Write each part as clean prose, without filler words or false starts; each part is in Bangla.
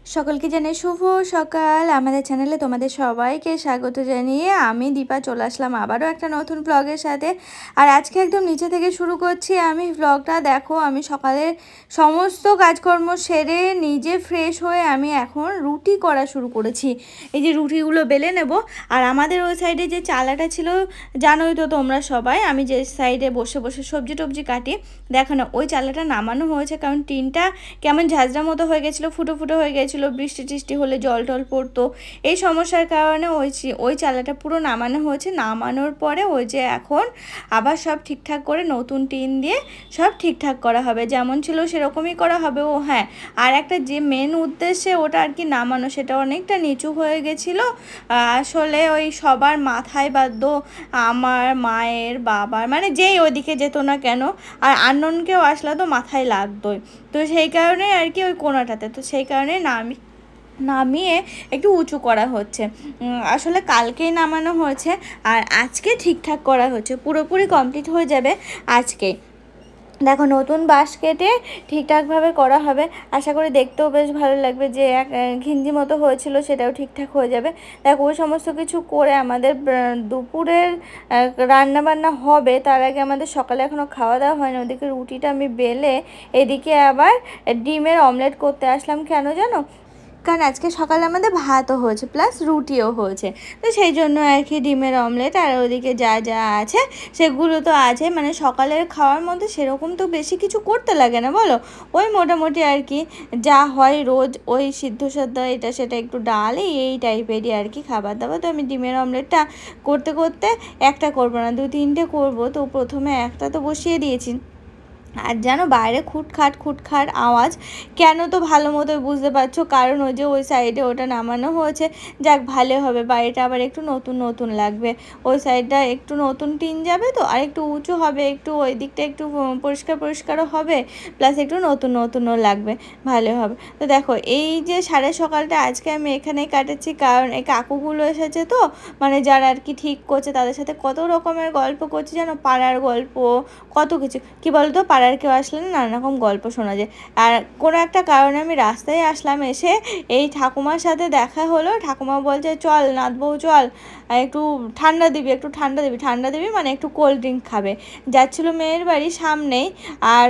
সকলকে জানাই শুভ সকাল। আমাদের চ্যানেলে তোমাদের সবাইকে স্বাগত জানিয়ে আমি দীপা চলে আসলাম আবারও একটা নতুন ব্লগের সাথে। আর আজকে একদম নিচে থেকে শুরু করছি আমি ব্লগটা। দেখো, আমি সকালে সমস্ত কাজকর্ম সেরে নিজে ফ্রেশ হয়ে আমি এখন রুটি করা শুরু করেছি। এই যে রুটিগুলো বেলে নেব। আর আমাদের ওই সাইডে যে চালাটা ছিল জানোই তো তোমরা সবাই, আমি যে সাইডে বসে বসে সবজি টবজি কাটি, দেখো না ওই চালাটা নামানো হয়েছে, কারণ টিনটা কেমন ঝাঁঝরা মতো হয়ে গেছিলো, ফুটো ফুটো হয়ে গেছিলো, বৃষ্টি টিষ্টি হলে জল টল পড়তো। এই সমস্যার কারণে ওই চালাটা পুরো নামানো হয়েছে। নামানোর পরে ওই যে এখন আবার সব ঠিকঠাক করে নতুন টিন দিয়ে সব ঠিকঠাক করা হবে, যেমন ছিল সেরকমই করা হবে। ও হ্যাঁ, আর একটা যে মেন উদ্দেশ্যে ওটা আর কি নামানো, সেটা অনেকটা নিচু হয়ে গেছিলো। আসলে ওই সবার মাথায় বাদ্য, আমার মায়ের বাবার, মানে যেই ওইদিকে যেত না কেন, আর আননকেও আসলে তো মাথায় লাগতোই। তো সেই কারণে আর কি ওই কোনাটাতে, তো সেই কারণে নামিয়ে একটু উঁচু করা হচ্ছে। আসলে কালকেই নামানো হয়েছে আর আজকে ঠিকঠাক করা হচ্ছে, পুরোপুরি কমপ্লিট হয়ে যাবে আজকেই। দেখো, নতুন বাঁশ কেটে ঠিকঠাকভাবে করা হবে, আশা করি দেখতেও বেশ ভালো লাগবে। যে এক ঘিঞ্জি মতো হয়েছিল সেটাও ঠিকঠাক হয়ে যাবে। দেখো, ওই সমস্ত কিছু করে আমাদের দুপুরের রান্না বান্না হবে, তার আগে আমাদের সকালে এখনও খাওয়া দাওয়া হয়নি। ওদিকে রুটিটা আমি বেলে এদিকে আবার ডিমের অমলেট করতে আসলাম। কেন জানো? কারণ আজকে সকালে আমাদের ভাতও হয়েছে প্লাস রুটিও হয়েছে, তো সেই জন্য আর কি ডিমের অমলেট। আর ওদিকে যা যা আছে সেগুলো তো আছে, মানে সকালের খাওয়ার মধ্যে সেরকম তো বেশি কিছু করতে লাগে না বলো। ওই মোটামুটি আর কি যা হয় রোজ, ওই সিদ্ধ সাদ্ধ এটা সেটা একটু ডাল এই টাইপেরই আর কি খাবার দাবার। তো আমি ডিমের অমলেটটা করতে করতে একটা করবো না, 2-3টে করবো, তো প্রথমে একটা তো বসিয়ে দিয়েছি। আর জানো, বাইরে খুটখাট আওয়াজ কেন, তো ভালো মতো বুঝতে পারছো, কারণ ওই যে ওই সাইডে ওটা নামানো হয়েছে। যাক, ভালো হবে, বাড়িটা আবার একটু নতুন নতুন লাগবে। ওই সাইডটা একটু নতুন টিন যাবে তো, আর একটু উঁচু হবে, একটু ওই দিকটা একটু পরিষ্কারও হবে, প্লাস একটু নতুনও লাগবে, ভালো হবে। তো দেখো, এই যে সাড়ে সকালটা আজকে আমি এখানেই কাটাচ্ছি, কারণ এই কাকুগুলো এসেছে তো, মানে যারা আর কি ঠিক করছে, তাদের সাথে কত রকমের গল্প করছি জানো, পাড়ার গল্প, কত কিছু। কি বলতো, পাড়ার কেউ আসলে না নানা রকম গল্প শোনা যায়। আর কোনো একটা কারণে আমি রাস্তায় আসলাম, এসে এই ঠাকুমার সাথে দেখা হলো। ঠাকুমা বলছে, চল নাথবউ চল, একটু ঠান্ডা দিবি মানে একটু কোল্ড ড্রিঙ্ক খাবে। যাচ্ছিলো মেয়ের বাড়ি সামনেই, আর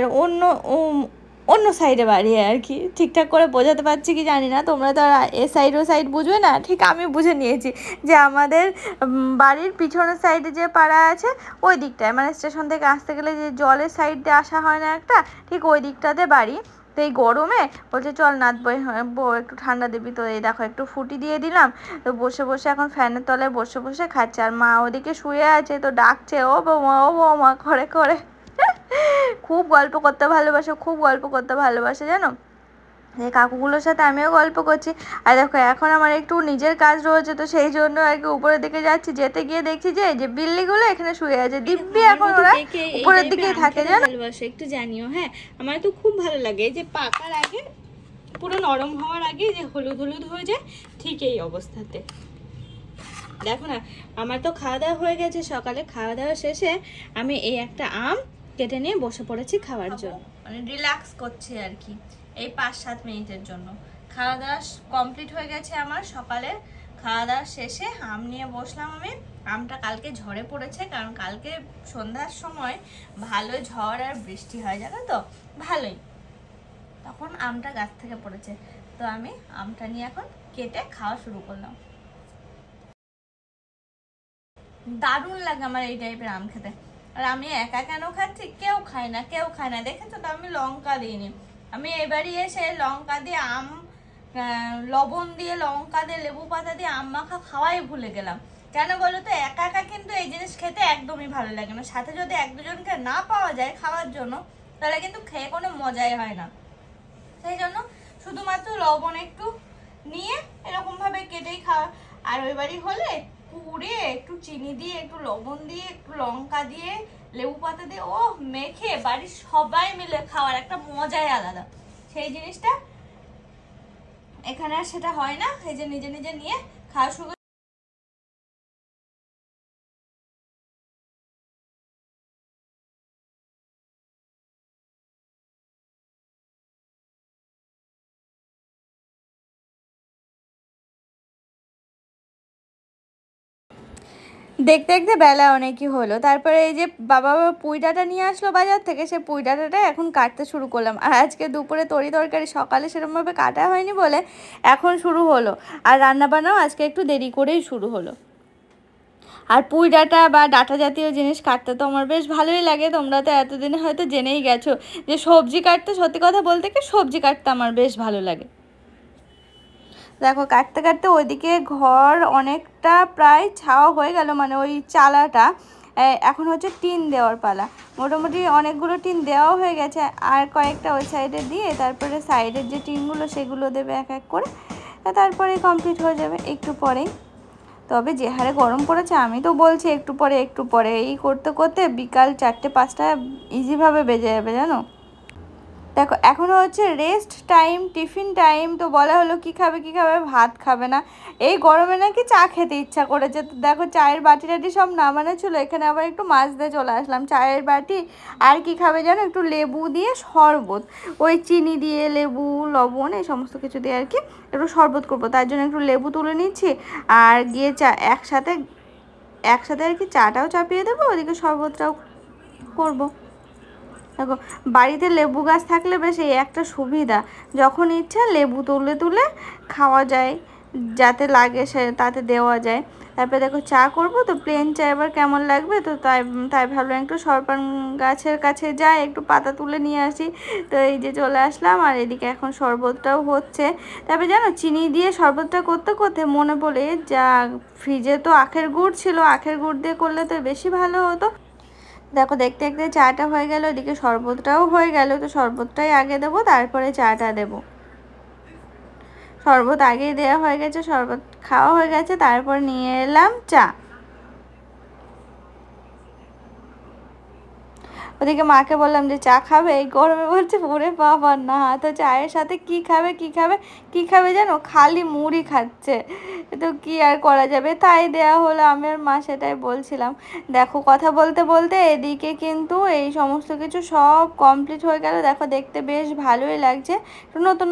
অন্য সাইডে বাড়ি আর কি। ঠিকঠাক করে বোঝাতে পারছি কি জানি না, তোমরা তো আর এ সাইড ও সাইড বুঝবে না, ঠিক আমি বুঝে নিয়েছি যে আমাদের বাড়ির পিছনের সাইডে যে পাড়া আছে ওই দিকটায়, মানে স্টেশন থেকে আসতে গেলে যে জলের সাইড দিয়ে আসা হয় না একটা, ঠিক ওই দিকটাতে বাড়ি। তো এই গরমে বলছে চল বউ একটু ঠান্ডা দিবি। তো এই দেখো, একটু ফুটি দিয়ে দিলাম। তো বসে বসে এখন ফ্যানের তলায় বসে বসে খাচ্ছে, আর মা ওদিকে শুয়ে আছে, তো ডাকছে ও বৌমা করে করে। খুব গল্প করতে ভালোবাসে জানো। এই কাকুগুলোর সাথে আমিও গল্প করছি। আর দেখো, এখন আমার একটু নিজের কাজ রয়েছে, তো সেই জন্য আর কি উপরের দিকে যাচ্ছি। যেতে গিয়ে দেখছি যে এই যে বিল্লিগুলো এখানে শুয়ে আছে, দিব্যি এখন ওরা উপরের দিকেই থাকে জানো। ভালোবাসে একটু জানিও, হ্যাঁ আমার তো খুব ভালো লাগে। এই যে পাকার আগে, পুরো নরম হওয়ার আগে যে হলুদ হলুদ হয়ে যায়, ঠিক এই অবস্থাতে। দেখো না, আমার তো খাওয়া দাওয়া হয়ে গেছে। সকালে খাওয়া দাওয়া শেষে আমি এই একটা আম কেটে নিয়ে বসে পড়েছি খাওয়ার জন্য, মানে রিল্যাক্স করছি আর কি এই 5-7 মিনিটের জন্য। খাওয়া দাওয়া কমপ্লিট হয়ে গেছে আমার। সকালে খাওয়া দাওয়া শেষে আম নিয়ে বসলাম আমি। আমটা কালকে ঝড়ে পড়েছে, কারণ কালকে সন্ধ্যার সময় ভালো ঝড় আর বৃষ্টি হয় জানো তো, ভালোই। তখন আমটা গাছ থেকে পড়েছে, তো আমি আমটা নিয়ে এখন কেটে খাওয়া শুরু করলাম। দারুণ লাগে আমার এই টাইপের আম খেতে। আর আমি একা কেন খাচ্ছি, কেউ খায় না দেখেছো তো, আমি লঙ্কা দিইনি। আমি এবারই এসে লঙ্কা দিয়ে আম, লবণ দিয়ে লঙ্কা দিয়ে লেবু পাতা দিয়ে আম মাখা খাওয়াই ভুলে গেলাম। কেন বলো তো, একা একা কিন্তু এই জিনিস খেতে একদমই ভালো লাগে না। সাথে যদি 1-2জনকে না পাওয়া যায় খাওয়ার জন্য, তাহলে কিন্তু খেয়ে কোনো মজাই হয় না। সেই জন্য শুধুমাত্র লবণ একটু নিয়ে এরকম ভাবে কেটেই খাওয়া। আর ওই বাড়ি হলে পুড়ে একটু চিনি দিয়ে, একটু লবণ দিয়ে, একটু লঙ্কা দিয়ে, লেবু পাতা দিয়ে ও মেখে বাড়ির সবাই মিলে খাওয়ার একটা মজাই আলাদা। সেই জিনিসটা এখানে আর সেটা হয় না। এই যে নিজে নিজে নিয়ে খাওয়া শুরু। দেখতে দেখতে বেলা অনেকই হলো, তারপরে এই যে বাবা পুঁই ডাঁটা নিয়ে আসলো বাজার থেকে, সে পুঁই ডাঁটাটা এখন কাটতে শুরু করলাম। আর আজকে দুপুরে তরকারি সকালে সেরকমভাবে কাটা হয়নি বলে এখন শুরু হলো। আর রান্নাবান্নাও আজকে একটু দেরি করেই শুরু হলো। আর পুঁই ডাঁটা বা ডাঁটা জাতীয় জিনিস কাটতে তো আমার বেশ ভালোই লাগে। তোমরা তো এতদিনে হয়তো জেনেই গেছো যে সবজি কাটতে, সত্যি কথা বলতে কি সবজি কাটতে আমার বেশ ভালো লাগে। দেখো কাটতে কাটতে ওইদিকে ঘর অনেকটা প্রায় ছাওয়া হয়ে গেল, মানে ওই চালাটা এখন হচ্ছে টিন দেওয়ার পালা। মোটামুটি অনেকগুলো টিন দেওয়া হয়ে গেছে, আর কয়েকটা ওই সাইডে দিয়ে তারপরে সাইডের যে টিনগুলো সেগুলো দেবে এক এক করে, তারপরে কমপ্লিট হয়ে যাবে একটু পরেই। তবে যে হারে গরম পড়েছে, আমি তো বলছি একটু পরে এই করতে করতে বিকাল 4-5টা ইজিভাবে বেজে যাবে জানো। দেখো এখনও হচ্ছে রেস্ট টাইম, টিফিন টাইম। তো বলা হলো কী খাবে ভাত খাবে না, এই গরমে নাকি চা খেতে ইচ্ছা করেছে। তো দেখো চায়ের বাটি টাটি সব নামানো ছিল, এখানে আবার একটু মাছ দিয়ে চলে আসলাম। চায়ের বাটি আর কি খাবে জানো, একটু লেবু দিয়ে শরবত, ওই চিনি দিয়ে লেবু লবণ এই সমস্ত কিছু দিয়ে আর কি একটু শরবত করবো, তার জন্য একটু লেবু তুলে নিচ্ছি। আর গিয়ে চা একসাথে আর কি চাটাও চাপিয়ে দেবো, ওদিকে শরবতটাও করবো। দেখো বাড়িতে লেবু গাছ থাকলে বেশ এই একটা সুবিধা, যখন ইচ্ছা লেবু তুলে তুলে খাওয়া যায়, যাতে লাগে সে তাতে দেওয়া যায়। তারপরে দেখো চা করব, তো প্লেন চা এবার কেমন লাগবে, তো তাই ভাবলাম একটু সরপান গাছের কাছে যাই, একটু পাতা তুলে নিয়ে আসি। তো এই যে চলে আসলাম, আর এদিকে এখন শরবতটাও হচ্ছে। তারপরে জানো চিনি দিয়ে শরবতটা করতে করতে মনে পড়ে, যা ফ্রিজে তো আখের গুড় ছিল, আখের গুড় দিয়ে করলে তো বেশি ভালো হতো। দেখো দেখতে দেখতে চাটা হয়ে গেল, এদিকে শরবতটাও হয়ে গেল। তো শরবতটাই আগে দেবো, তারপরে চাটা দেবো। শরবত আগেই দেওয়া হয়ে গেছে, শরবত খাওয়া হয়ে গেছে, তারপর নিয়ে এলাম চা। ওদিকে মাকে বললাম যে চা খাবে, এই গরমে বলছে ওরে বাবা না, তো চায়ের সাথে কি খাবে জানো, খালি মুড়ি খাচ্ছে। তো কি আর করা যাবে, তাই দেয়া হলো। আমি আর মা সেটাই বলছিলাম। দেখো কথা বলতে বলতে এদিকে কিন্তু এই সমস্ত কিছু সব কমপ্লিট হয়ে গেল। দেখো দেখতে বেশ ভালোই লাগছে, নতুন নতুন